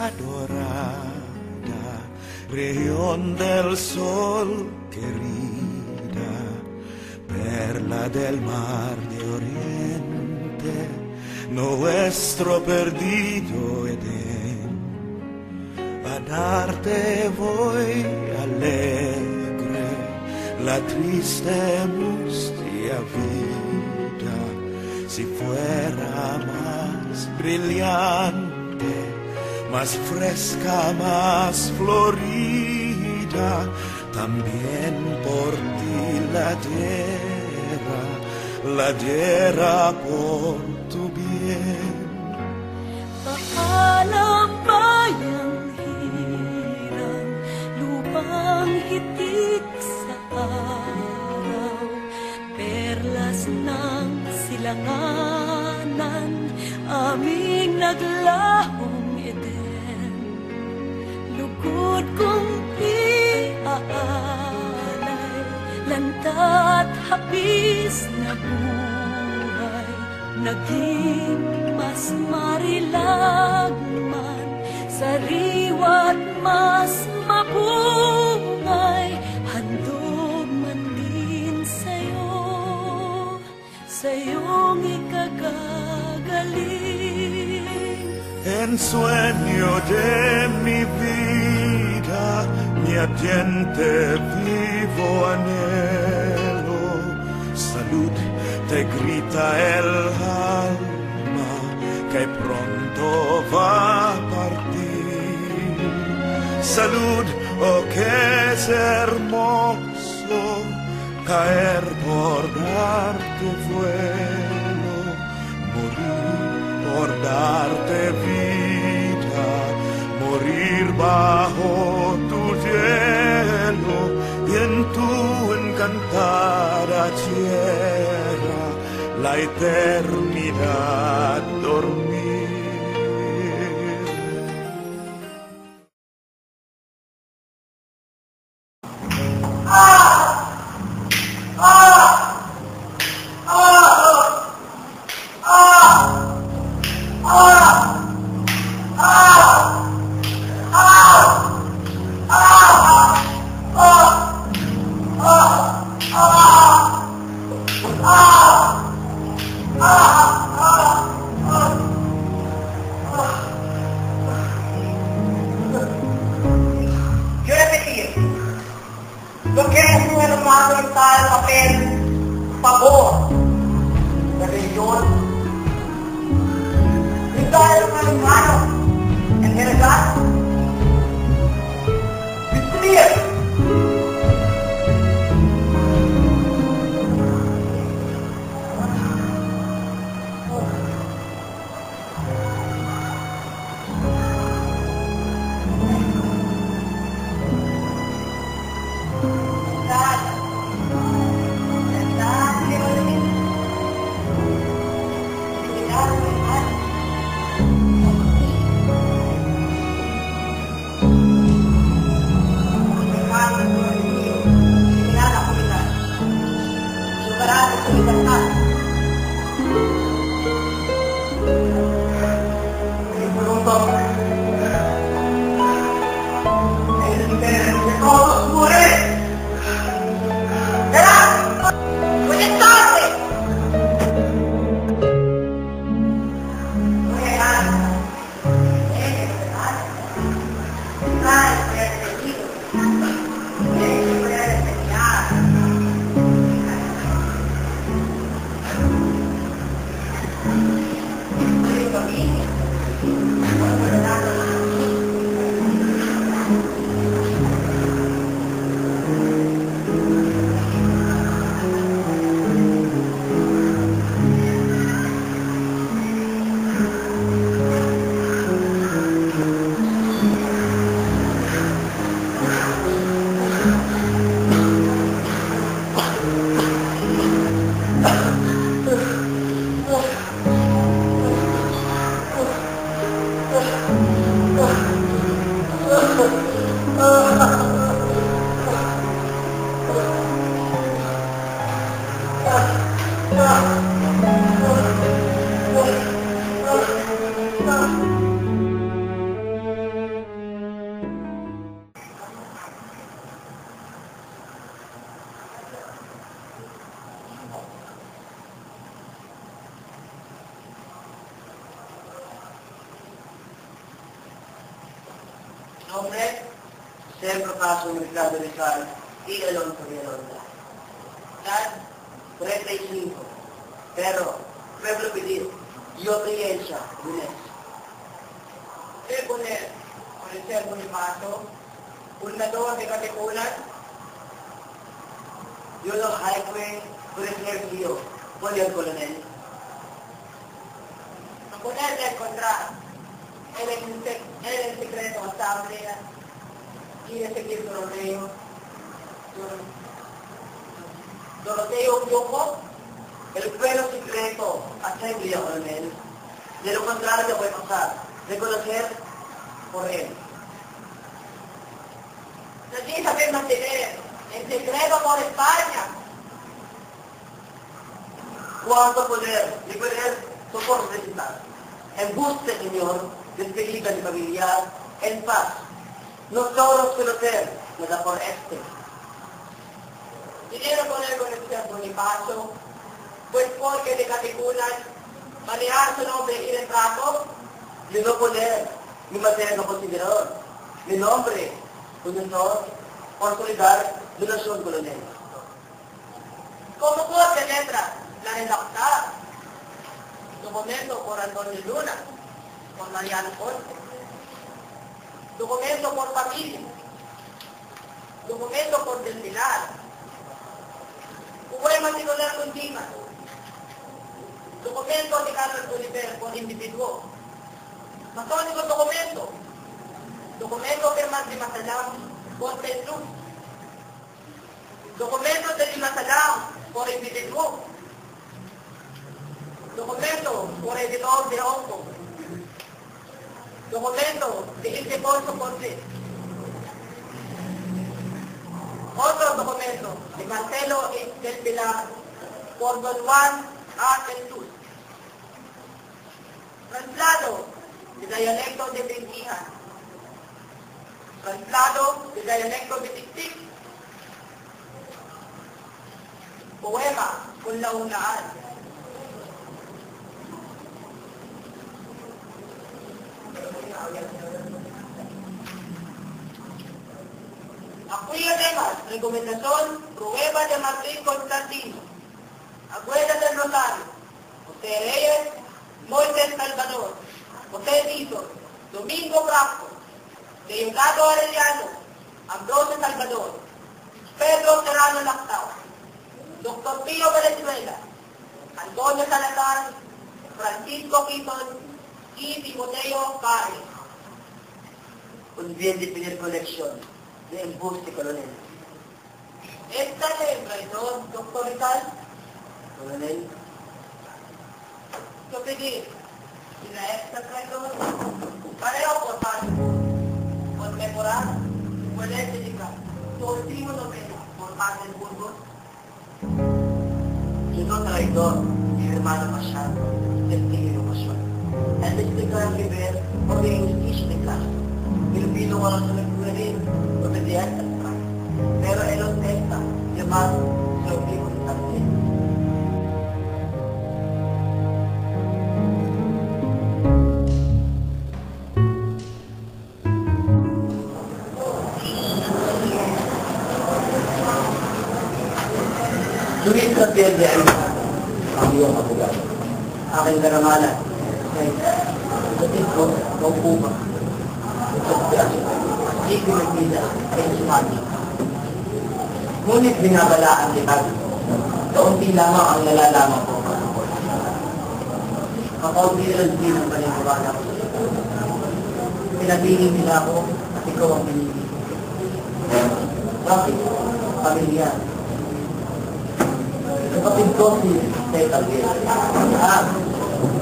adorada, región del sol querida, perla del mar de oriente, nuestro perdido Edén. A darte voy alegre la triste mustia vida, si fuera más brillante, más fresca, más florida, también por ti la diera por tu bien. Paalam bayang hirang, lupang hitik sa araw, perlas ng silanganan, aming naglahong Eden. Lugod kong iaalay, lanta't hapis na buhay, naging mas marilag man, sariwa't mas mapungay, handog man din sa'yong ikagagaling. En sueño de mi vida, mi ardiente vivo anhelo, salud te grita el alma que pronto va a partir. Salud, oh que es hermoso caer por darte vuelo, morir por darte vida, morir bajo tu hielo y en tu encantada tierra la eternidad dormir. Lo que es un hermano en tal papel, favor, de religión. Está un hermano en general. Discutir. Nombre, Ser Procaso Mercado Rizal y Alonso Villalonga. Edad, 35. Pero, pueblo pedir, yo creencia, lunes. Ser poner, con el Ser Bonifacio, fundador de Katipunan, yo lo highway, con el Ser Gio, con el coronel. Poner de encontrar el secreto asamblea y de seguir Doroteo Yuko, el pueblo secreto asamblea coronel. De lo contrario puede pasar, reconocer por él. Así saber mantener el secreto por España. ¿Cuánto poder? De poder socorro necesitar. En busca, Señor, despedida de familiar, en paz. No solo conocer, nada por este. Dinero poner con el Ser Bonifacio, pues porque de Katipunan, manejar su nombre y retrato, de no poner mi materia no considerador, mi nombre, conductor, consolidar, donación colonial. ¿Cómo puede letra la redactada? Documento por Antonio Luna, por Mariano Corte. Documento por familia. Documento por Del Pilar. Poema titular continua. Documento de Carlos Oliver por individuo. Masónico documento. Documento firmado de Mazatlán por Pedro. Documento de Mazatlán por individuo. Documento por editor de Hongo. Documento de Ildefonso Cortés. Otro documento de Marcelo Del Pilar por Don Juan A. Jesús. Traslado de dialecto de Benguija. Traslado de dialecto de Tic-Tic. Poema con la unaan. Apoyo temas, recomendación, prueba de Martín Constantino, Agueda del Rosario, José Reyes, Moisés Salvador, José Tito, Domingo Bravo, Deodado Arellano, Ambrosio Salvador, Pedro Serrano Lactao, Dr. Pío Valenzuela, Antonio Salazar, Francisco Quitón y Timoteo Párez. Un bien de primer colección de embuste colonel. Esta es traidor, doctor Rical. Colonel. Yo pedí, y la extra traidor, pareo por parte, conmemorar, puede dedicar, su último noveno por parte del Burgos. Yo no traidor, mi hermano Machado, testigo Machado. El desticar que ver, por la injusticia de casa. Pilipino walang sa nagkulalin, pabedihan at prak. Pero elon esta, yaman, sa ublimon tatin. Luis Gabriel de Ayuda, ang iyong abogado. Aking karamalan, ay, kapatid ko, kaupo ba? Hindi pinagpila ay sumati. Ngunit binabalaan kita. Kaunti lamang ang nalalaman ko. Kakaunti lang din ang paniniwala ko. Pinapiling nila ako at ikaw ang pinili. Bakit? Pamilya. Kapatid ko si Teta Biel.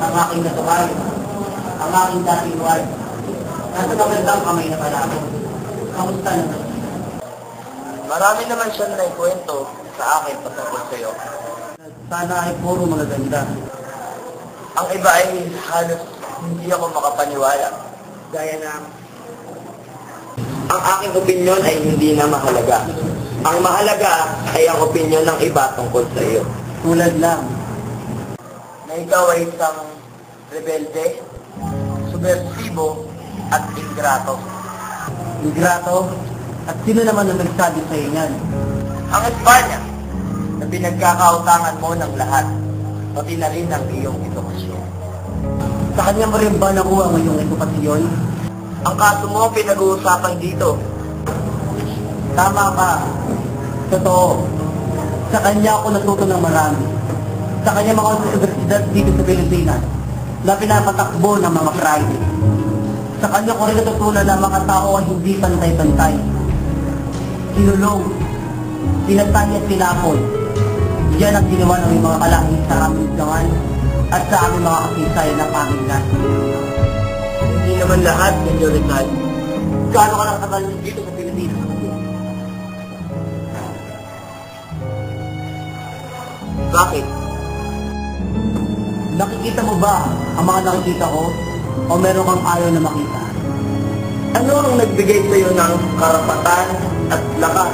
Ang aking natukayo. Ang aking dating wife. Nasa magandang kamay na pala ako. Kamusta naman? Marami naman siyang naikwento sa akin patungkol sa iyo. Sana ay puro magaganda. Ang iba ay halos hindi ako makapaniwala. Gaya na, ang aking opinyon ay hindi na mahalaga. Ang mahalaga ay ang opinyon ng iba tungkol sa iyo. Tulad lang na ikaw ay isang rebelde, subversibo, at ingrato. Ingrato, at sino naman ang nagsabi sa'yo niyan? Ang Espanya, na pinagkakautangan mo ng lahat, pati na rin ang iyong edukasyon. Sa kanya mo rin ba nakuha ang iyong edukasyon? Ang kaso mo pinag-uusapan dito. Tama ka. Totoo. Sa kanya ako natuto ng marami. Sa kanya mga universidad dito sa Pilipinas na pinapatakbo ng mga private. Sa kanya ko rin natutunan na mga tao ay hindi pantay-pantay. Sinulong, pinatay at tinapon. Yan ang ginawa ng mga kalahi sa aming gangan at sa aming mga kasaysayan na pamilya. Hindi naman lahat, Senyor Rizal. Gaano ka lang katagal dito sa Pilipinas? Bakit? Nakikita mo ba ang mga nakikita ko? O meron kang ayaw na makita? Ano ang nagbigay sa iyo ng karapatan at lakas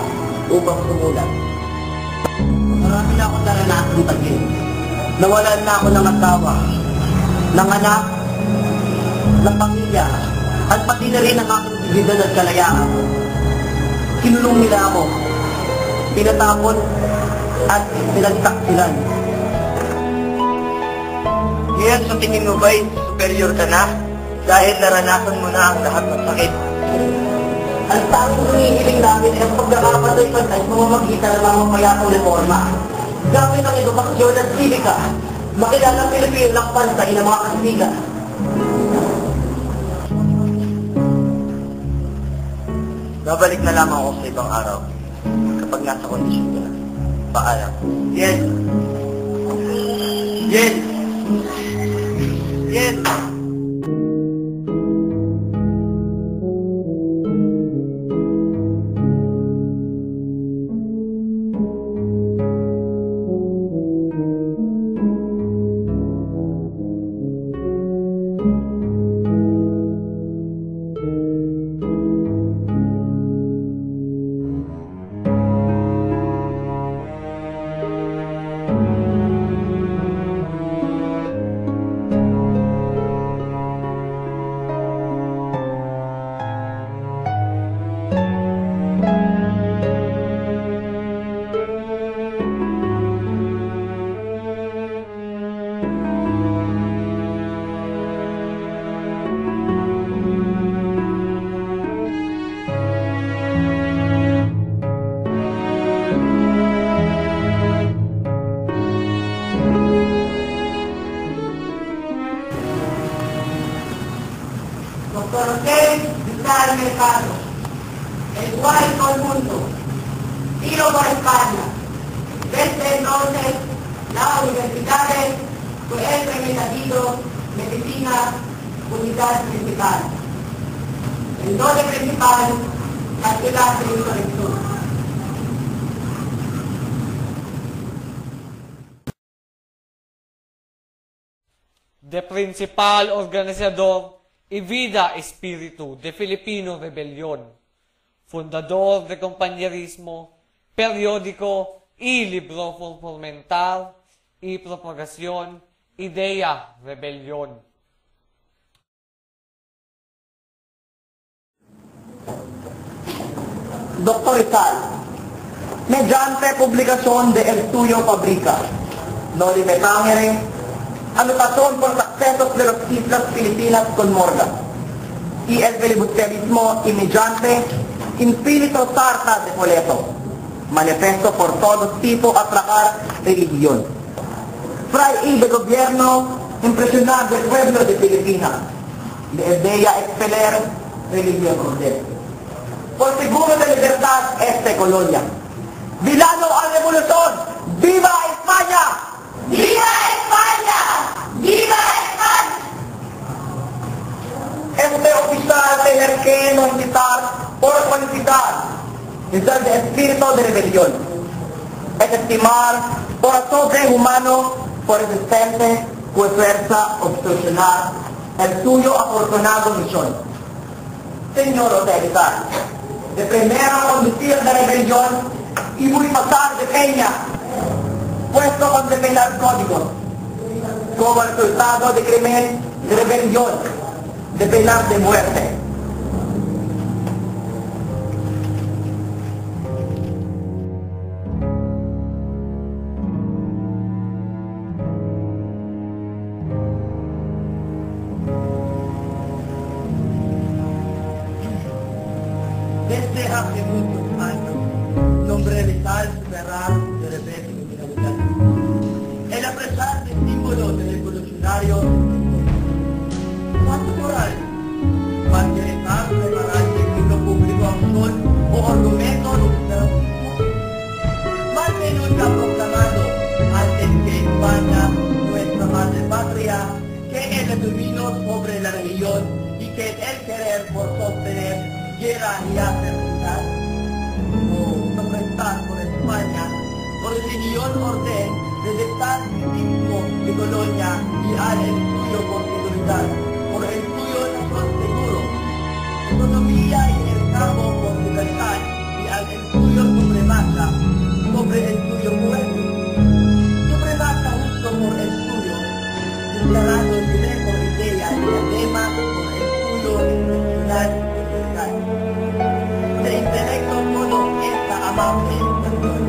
upang sumulat? Marami na akong naranasan tagil. Nawalan na ako ng asawa, ng anak, ng pamilya, at pati na rin ang aking dignidad at kalayaan. Kinulong nila ako, pinatapon, at pinagtaksilan. Ngayon sa tingin mo ba'y superior ka na? Dahil naranasan mo na ang lahat ng sakit. Ang tanging hinihiling namin ay ang pagkakapatay-pantay mamamagitan ng mga mayakong reforma. Gamit ang edukasyon at sivika, makilala ang Pilipino ng pantay ng mga Kastila. Babalik na lamang ako sa ibang araw kapag nasa kondisyon ko na. Paalam. Yes. Yes. Yes. Dr. Ken Vital Mercado, Eduardo Colmundo, Tiro por España, desde entonces la Universidad fue Remediado Medicina Unidad Principal. El doble principal, la clase de incorrección. De principal organizador y vida espíritu de Filipino Rebelión, fundador de compañerismo, periódico y libro por fomentar y propagación idea rebelión. Dr. Rizal, mediante publicación de Estudio Fabrica, donde me tangere anotación por accesos de las Islas Filipinas con Morga, y el filibusterismo y mediante Infinito Sarta de Boleto, manifiesto por todo tipo atracar religión. Fray y de gobierno impresionar del pueblo de Filipinas, de ella expeler religión orden. Por seguro de libertad esta colonia. ¡Vilano a revolución! ¡Viva España! ¡Viva España! ¡Viva España! Este oficial tener que no invitar por solicitar desde el espíritu de rebelión. Es estimar por sobrehumano, por resistente, por fuerza obstruccionar el suyo afortunado misión. Señor autoridad, de primero conducir la rebelión y muy pasar de peña, puesto con determinados códigos, como resultado de crimen de rebelión, de pena de muerte. hace muchos años, nombre vital superar de repente criminalidad. El apresar de símbolo del revolucionario ¿cuánto moral? Martirizar, preparar el mundo público acción o argumento de terrorismo. Más de nunca proclamado antes que España, nuestra madre patria, que el dominio sobre la religión y que el querer por sostener guerra y hacer ciudad. O soprestar por España, por el religión orden, desde el mismo de Colonia y al el suyo por seguridad, por el suyo nación seguro, economía y el campo por libertad y al el suyo supremacía, sobre el suyo pueblo, supremacía justo por el suyo, declarado libre por idea y además por el suyo excepcional libertad. De intelecto solo esta amable expresión.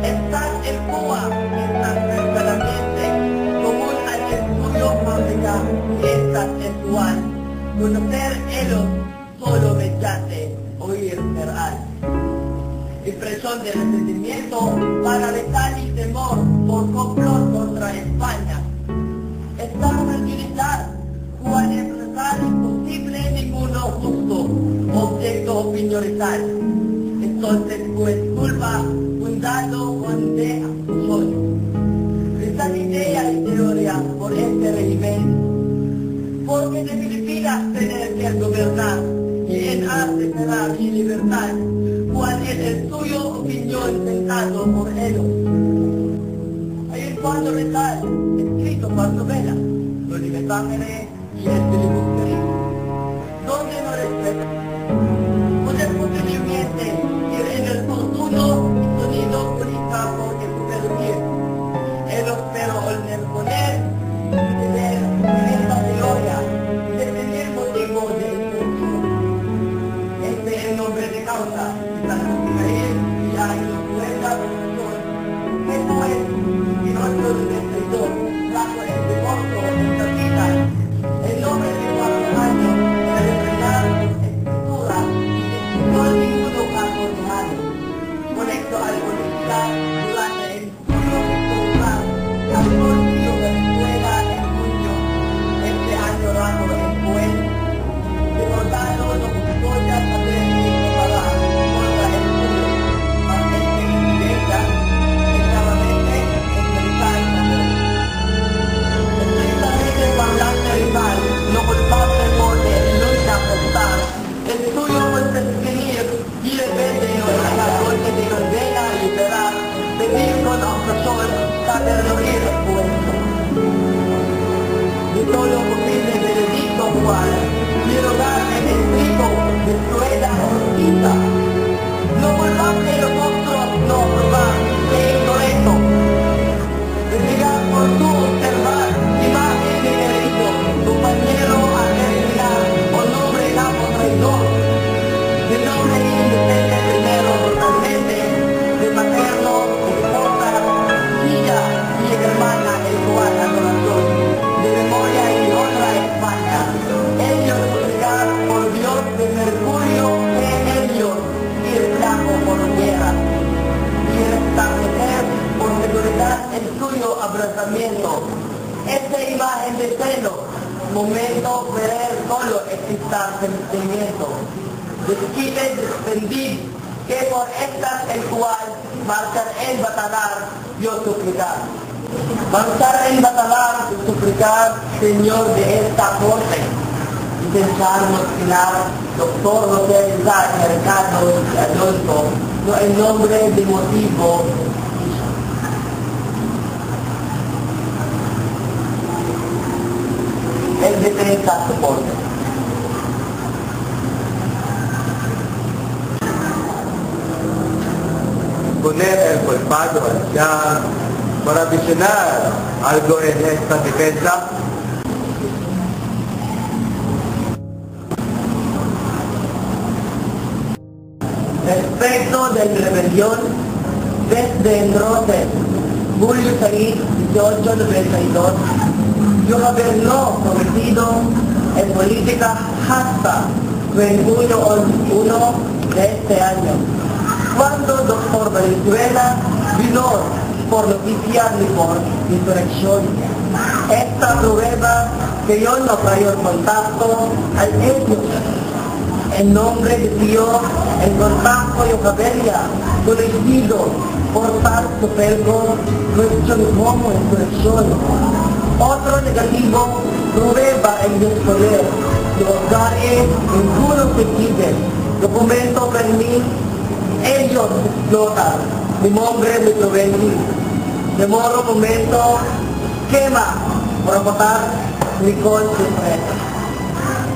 Están en Cuba, están cercanamente, común al estudio fábrica y estas actual. Conocer ellos solo mediante oír real. Expresión de resentimiento para letal y temor por complot contra España. Estamos en unidad, cual expresar imposible ninguno justo, objeto opinional. Entonces pues culpa fundado con de acusación. Esta idea y teoría por este régimen, porque de Filipinas tener que gobernar y en arte será mi libertad, cual es el suyo opinión sentado por ellos. Hay un cuadro letal, escrito por novela, lo libertánere y el filibusterismo, donde no respeta. Con el posiblemente ir en el fortuno y sonido político de supervivir. Ellos pero al poner de ver esta teoría de tener motivo de instrucción. Este es el nombre de causa, y para conseguir y hay una buena profesión. Esto es, y no es el destructor, bajo el divorcio en capital. El nombre de 4 años de refrenar escritura y no ninguno caso de años. Conecto al policial durante el estudio escolar, al bolsillo de la escuela en junio, este año rango en Puebla, recordando lo que voy a saber de preparar contra el estudio, más este incidencia, exactamente enfrentar la ley. Estrictamente parlante rival, no culpable por lucha prestar, el suyo puede definir y depende de la corte de condena liberar, pedir con opresión, saber oír el puesto. De todo lo posible veredicto cual, dialogar en el trigo de suela justicia. No culpable de los otros, no probar que es correcto. Investigar por tu observar, imagen de derecho, compañero a terminar, o nombre campo traidor. De nombre independe primero totalmente, de materno, esposa, hija y hermana el cual adoración, de memoria y honra a España. Ellos obligar por Dios de Mercurio que ellos y el blanco por guerra. Y establecer por seguridad el suyo abrazamiento. Esta imagen de celo, momento querer solo exista sentimiento. Desquite desprendí que por estas el cual marchar en batalar yo suplicar. Marchar en batalar suplicar Señor de esta corte y pensarnos final doctor José Isaac Mercado y Alonso no en nombre de motivo el defensa soporte. Poner el culpado allá para visionar algo en esta defensa. Respecto de la rebelión, desde entonces, julio 6, 1892, yo gobernó cometido en política hasta 21 de este año, cuando Dr. Valenzuela vino por noticias y por insurrección. Esta prueba que yo no traigo el contacto al ellos. En nombre de Dios, el contacto y familia, conocido por tal supergo, nuestro como insurrección. Otro negativo, prueba en despoder, los hogares ninguno se quiten. Documento para mí, ellos explotan, mi nombre me provení. De modo momento, quema, por votar, Nicole Ciprés.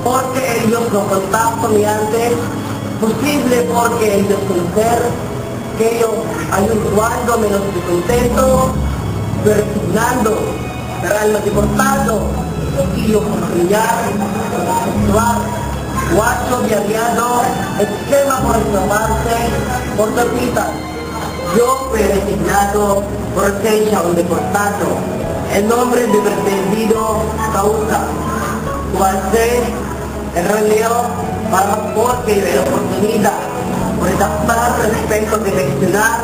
Porque ellos no contactan mi antes, posible porque ellos conocer que ellos ayudando menos de contento, resignando, serán los deportados, y yo confiar, actuar, guacho diariado, esquema por esta parte, por repita, yo fui resignado por fecha un deportado, en nombre de pretendido causa, cual sea el relevo para porque de la oportunidad por adaptar respecto de gestionar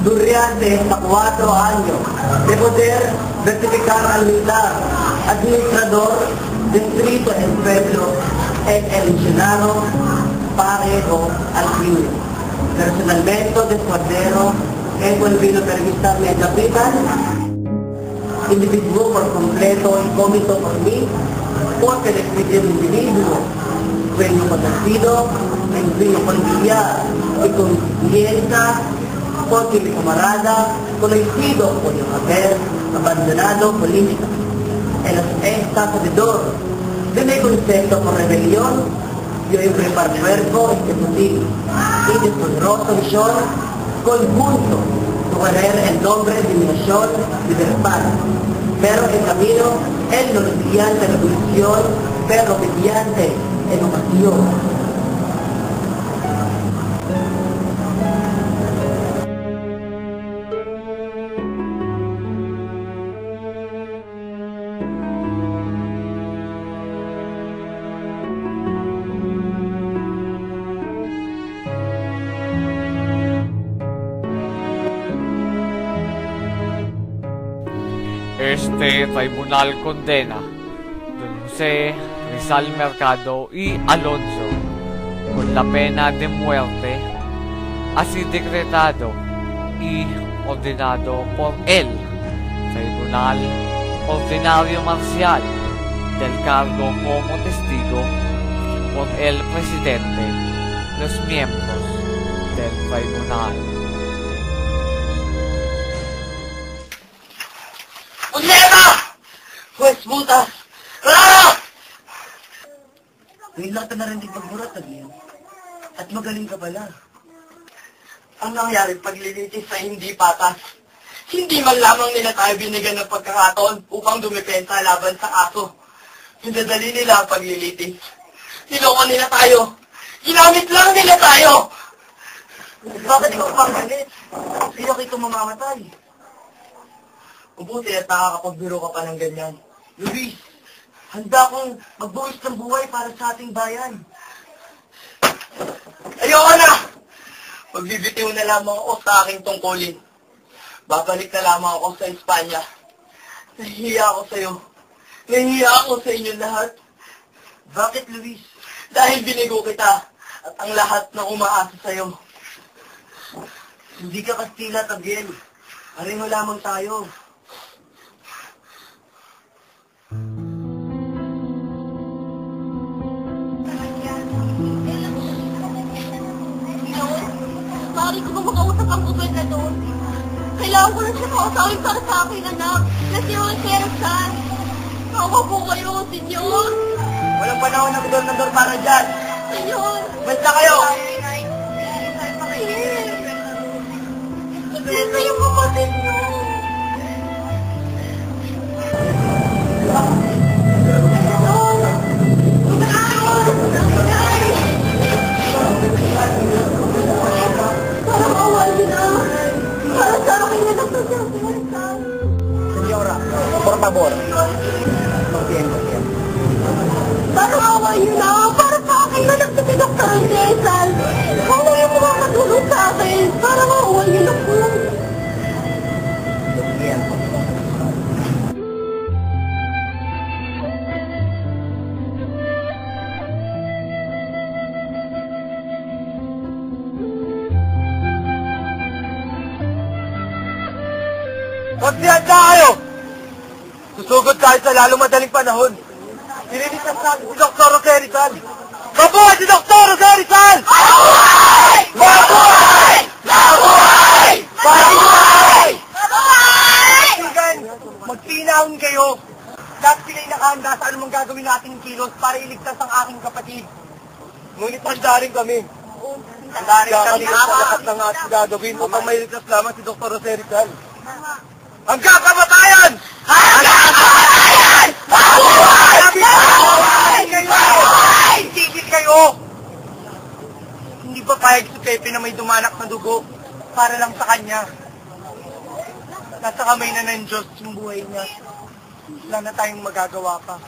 durante estos 4 años de poder rectificar al militar, administrador, distrito en pueblo, el funcionario parejo al fin. Personalmente, descuadero, he volvido a permitirme el capital, individuo por completo y cómico por mí, porque el individuo sueño conocido, sueño familiar y con confianza, porque mi camarada conocido por no haber abandonado política. En esta servidor de mi concepto por rebelión, yo he preparado cuerpo este motivo y de poderoso misión conjunto poner el nombre de mi nación libertad. Pero el camino es no mediante revolución, pero mediante educación. Este tribunal condena Don José Rizal Mercado y Alonso con la pena de muerte, así decretado y ordenado por el Tribunal Ordinario Marcial del cargo como testigo por el presidente, los miembros del tribunal. ¡Puñeta! ¡Pues putas! ¡Ah! Ngayon lang ka narinig pagburat, Aguian. At magaling ka pala. Ang nangyari paglilitis sa hindi patas. Hindi man lamang nila tayo binigyan ng pagkakataon upang dumepensa laban sa aso. Hinadali nila ang paglilitis. Niloko nila tayo. Ginamit lang nila tayo! Bakit ikaw pang galit? Sino kayo mamamatay? Mabuti at nakakapagbiro ka pa ng ganyan. Luis, handa akong magbuwis ng buhay para sa ating bayan. Ayoko na! Magbibitiw na lamang ako sa aking tungkulin. Babalik na lamang ako sa Espanya. Nahihiya ako sa'yo. Nahihiya ako sa inyo lahat. Bakit, Luis? Dahil binigo kita at ang lahat na umaasa sa'yo. Hindi ka Kastila, Tabiel. Pareho lamang tayo. Maaari ko ba makausap ang gobernador? Kailangan ko lang siya kausapin para sa akin, anak. Na si Jose Rizal. Tawa po kayo, senyor. Walang panahon na gobernador para dyan. Senyor. Basta kayo! Sabihin na yung kapatid niyo. Parang awal yun na. Parang sa akin na nagsasabi. Senyora, por favor. Confíen. Parang awal yun na. Parang sa akin na nagsasabi, Dr. Rizal. Kung lang sa akin para mauwan niyo na po. Yan po. Magsiyan tayo! Susugod tayo sa lalong madaling panahon. Nililitas natin si Dr. Jose Rizal. Mabuhay si Dr. Jose Rizal! Mabuhay! Mabuhay! Mabuhay! Mabuhay! Mabuhay! Kaibigan, magtinahon kayo. Lahat sila'y nakahanda sa anumang gagawin nating kilos para iligtas ang aking kapatid. Ngunit handa rin kami. Handa rin kami sa lahat ng ating gagawin upang may ligtas lamang si Dr. Jose Rizal. Hanggang kamatayan! Hanggang kamatayan! Mabuhay! Mabuhay! Mabuhay! Tigil kayo! Hindi ba payag si Pepe na may dumanak na dugo para lang sa kanya? Nasa kamay na ng Diyos yung buhay niya. Wala na tayong magagawa pa.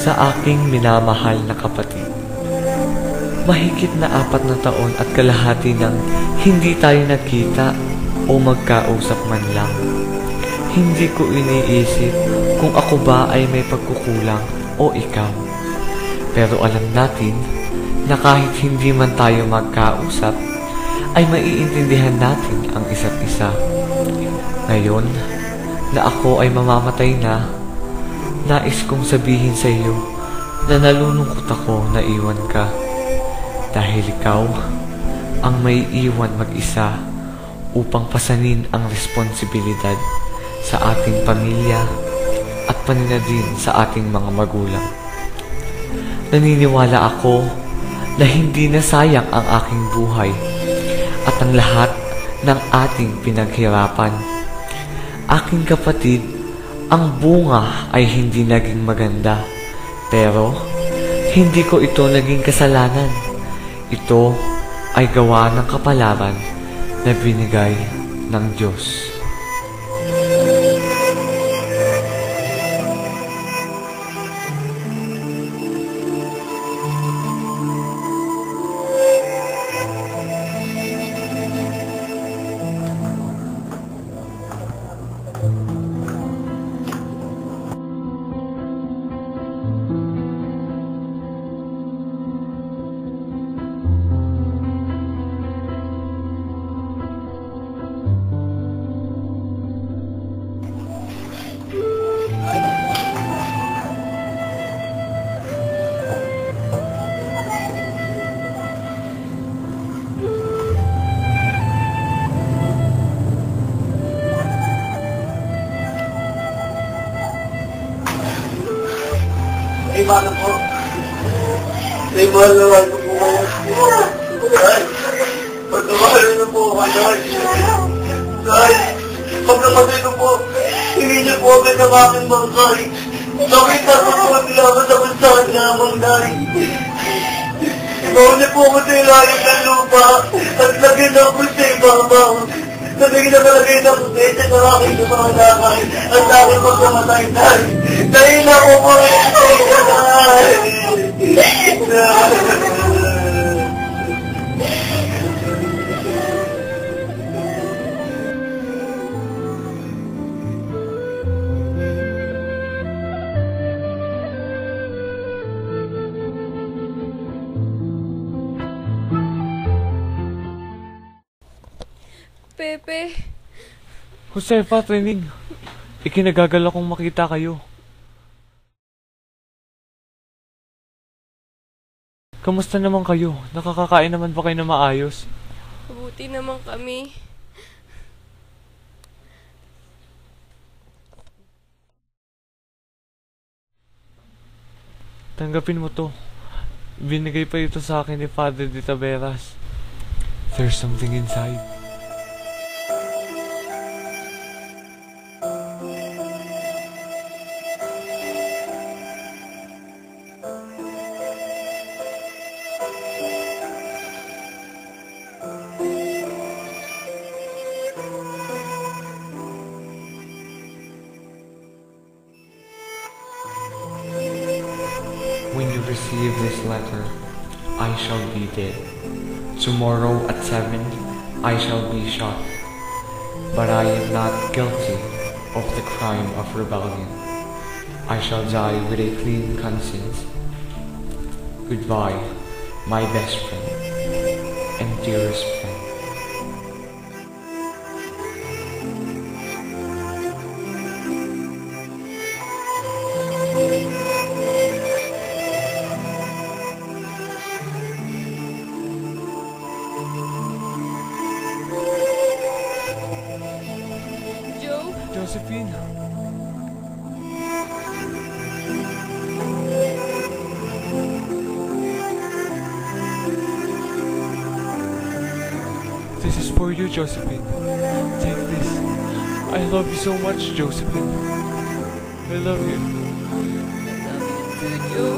Sa aking minamahal na kapatid, mahigit na 4 na taon at kalahati nang hindi tayo nagkita o magkausap man lang. Hindi ko iniisip kung ako ba ay may pagkukulang o ikaw. Pero alam natin na kahit hindi man tayo magkausap, ay maiintindihan natin ang isa't isa. Ngayon na ako ay mamamatay na, nais kong sabihin sa iyo na nalulungkot ako na iwan ka. Dahil ikaw ang may iwan mag-isa upang pasanin ang responsibilidad sa ating pamilya at panina din sa ating mga magulang. Naniniwala ako na hindi nasayang ang aking buhay at ang lahat ng ating pinaghirapan. Aking kapatid, ang bunga ay hindi naging maganda, pero hindi ko ito naging kasalanan. Ito ay gawa ng kapalaran na binigay ng Diyos. Ay, baka po. Ay, mahal na mahal ko po kayo. Ay, pagkamahal na po kayo. Ay, pag namatay ko po, hindi niyo po agad ang aking bangkay. Nakita ko po nila ako sa bansahan namang dahil. Ikaw niyo po ako sa ilalim ng lupa at lagyan ako sa ibabaw. Sabi na talaga yung nakutete ko aking lumanakay. Ang dami ko kamatay, Nay. Dahil na ako po Pepe. Josefa, Trining. Ikinagagal akong makita kayo. Kamusta naman kayo? Nakakakain naman ba kayo na maayos? Mabuti naman kami. Tanggapin mo to. Binigay pa ito sa akin ni Father de Taveras. There's something inside. When you receive this letter, I shall be dead. Tomorrow at 7, I shall be shot. But I am not guilty of the crime of rebellion. I shall die with a clean conscience. Goodbye, my best friend and dearest friend. Josephine. This is for you, Josephine. Take this. I love you so much, Josephine. I love you. I love you too, Joe.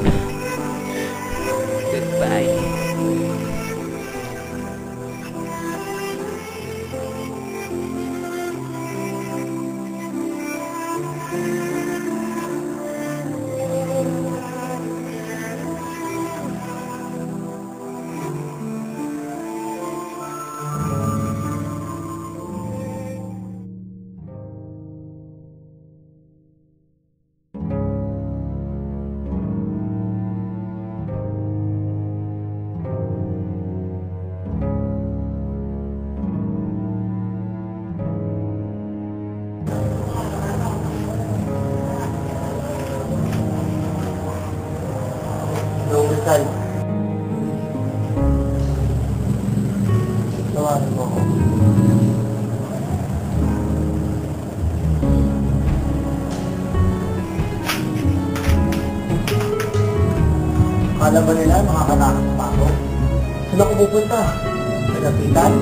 Goodbye. Rizal. Tawarin mo ako. Akala ba nila makakatakas pa ako? Saan ako pupunta? Sa lapitan?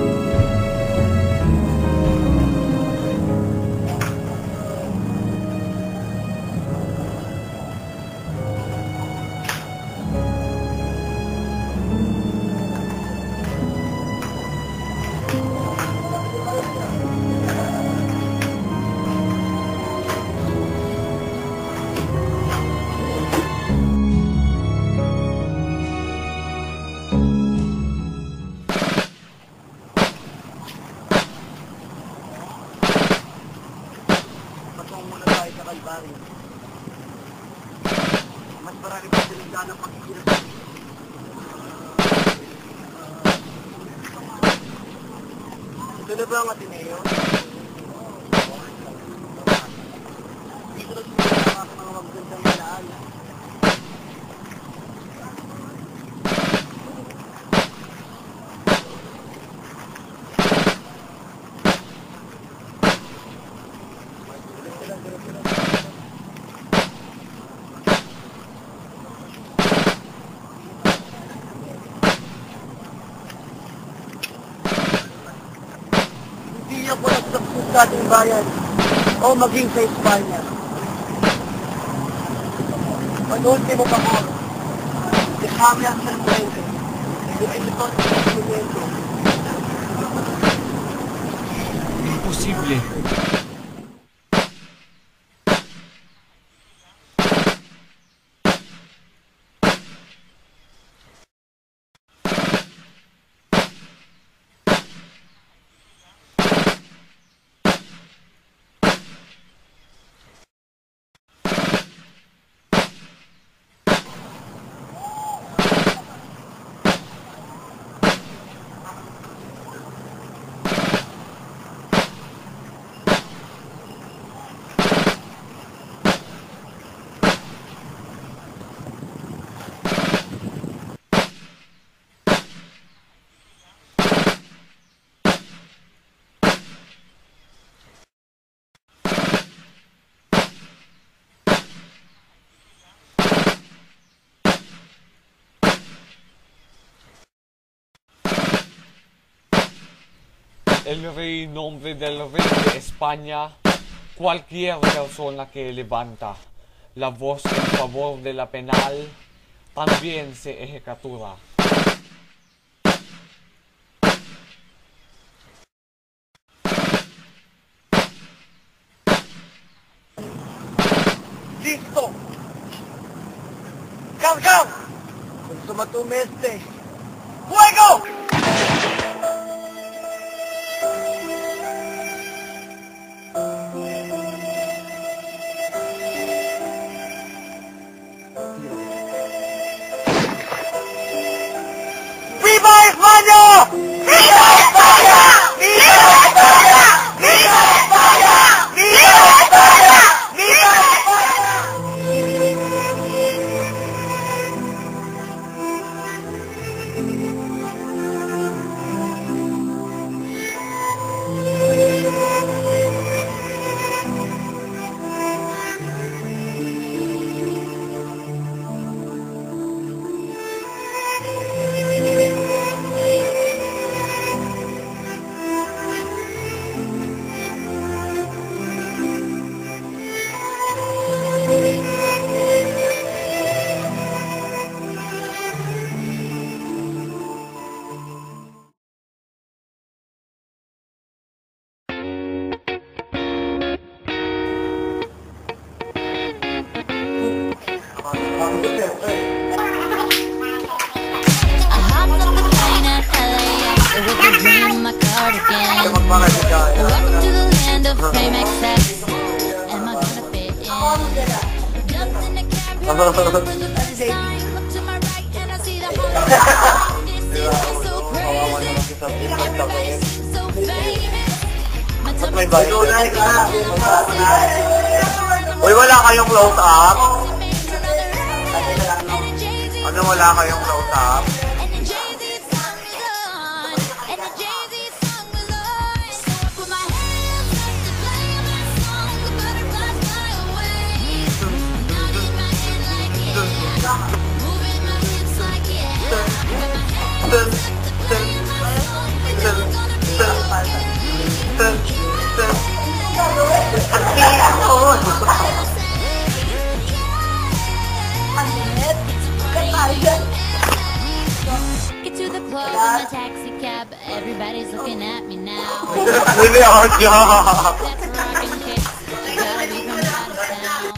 Mas marami pa sinigdan ang pagkikita. Ito na ba ang Ateneo? Dito na sumula ang mga magandang malaan. Ako nagsaksok sa ating bayan o maging sa Espanya. Pag-ultimo pa ko, dekami ang serpente, yung ito sa serpente. posible? El rey nombre del rey de España, cualquier persona que levanta la voz en favor de la penal, también se ejecutará. ¡Listo! ¡Cargao! ¡Consumatome este! ¡Fuego! ¡Viva España! ¡Viva España! ¡Viva España! ¡Viva España! ¡Viva España! ¡Viva Uy, wala kayong close up? Ano, wala kayong close up? Get to the club in my taxi cab. Everybody's looking at me now. Really hard job. That's a rockin' kick. You gotta be from out of town.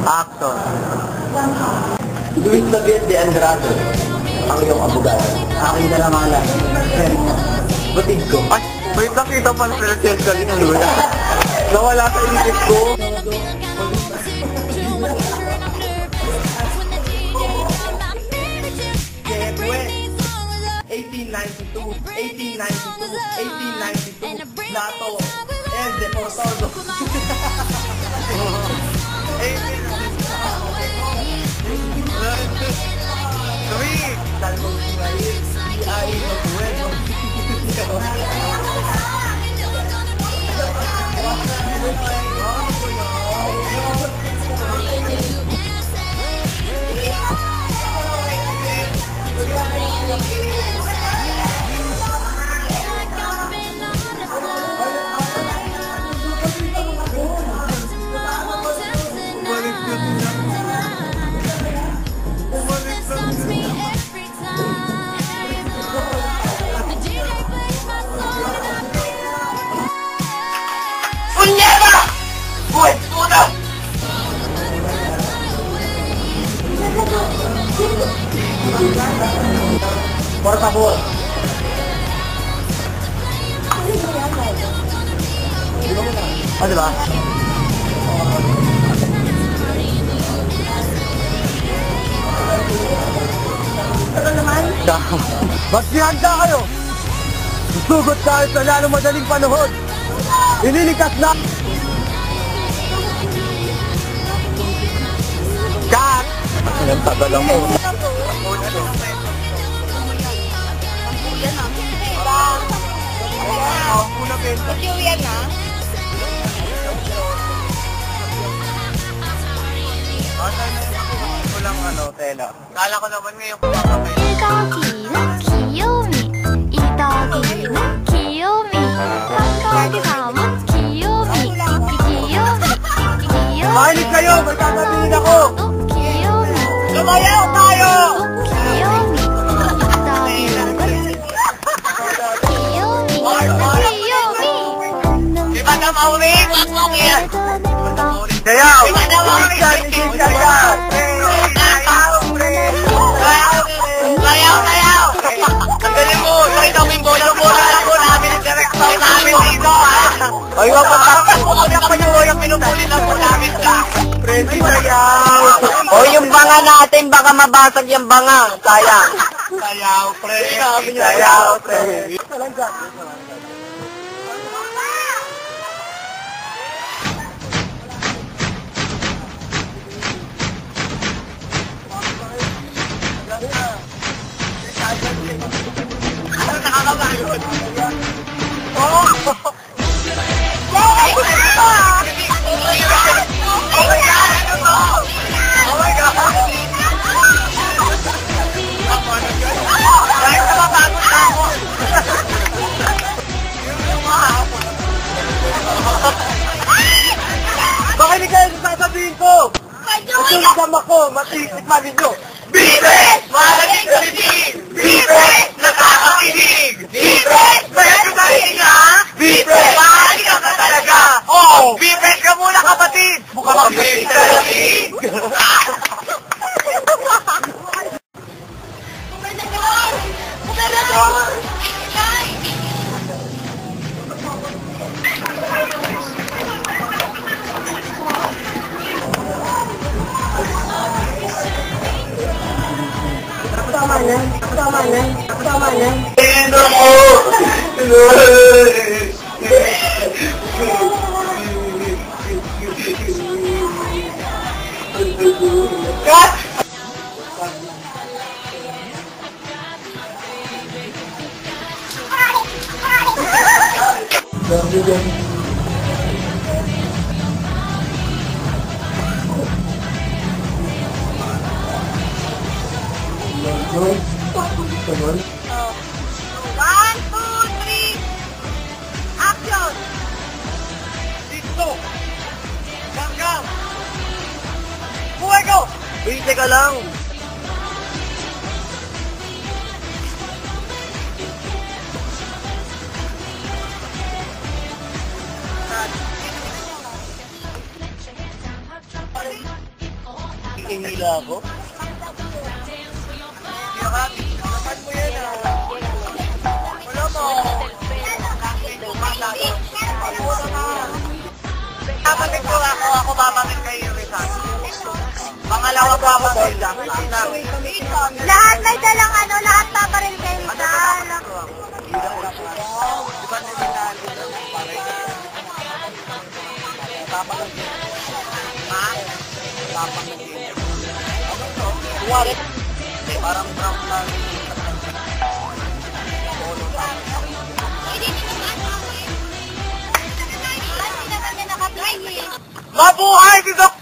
Action. Luis David de Andrade, ang iyong abogado. Aking dalamalan. Batid ko. Ay, wait lang, kita pa sila Cesar ng Luis. Nawala sa isip ko. Getaway. 1892, 1892, 1892, NATO, and the Portodo. 1892. O, diba? Ano naman? Magsihanda kayo! Susugot tayo sa lalong madaling panahon! Ililigtas na! Kat! Ang tagal lang mo. Julian na. Walang ano, tela. Kala ko naman ngayon kumakapay. Mahilig kayo! May sasabihin ako! Lumayaw tayo! Si Madam Auring! Wag mo yan! Sayaw! Si Madam Auring! Sayaw! Ang galing mo! Nakita mo yung bola-bola ako namin ang direktor namin dito! Ay, wag magkakakas mo kami ako yung pinupuli na po namin ka! Friendly sayaw! O yung banga natin, baka mabasag yung banga! Sayang! Sayaw, pre! Sayaw, pre! Baka hindi kayo sasabihin ko! Masuligam ako! Matitikman ninyo! Bibes! Malaging kalitin! Bibes! Nakakakilig! Bibes! Pwede ba higa? Bibes! Mahaliga ka talaga! Oo! Bibes ka muna kapatid! Mukha kang bibes talating! Tama na. Endo mo! Kat! One, two, three. Action! Dito! Ganggang! Buhay ko! Uy, teka lang! Ikinila ako? Lapan mo yan ah! Wala mo! Babamit ko ako babamit kay Rizal. Pangalawa pa ako Lahat may dalang lahat paparil kay Rizal. Parang brown lang. Mabuhay si Dr.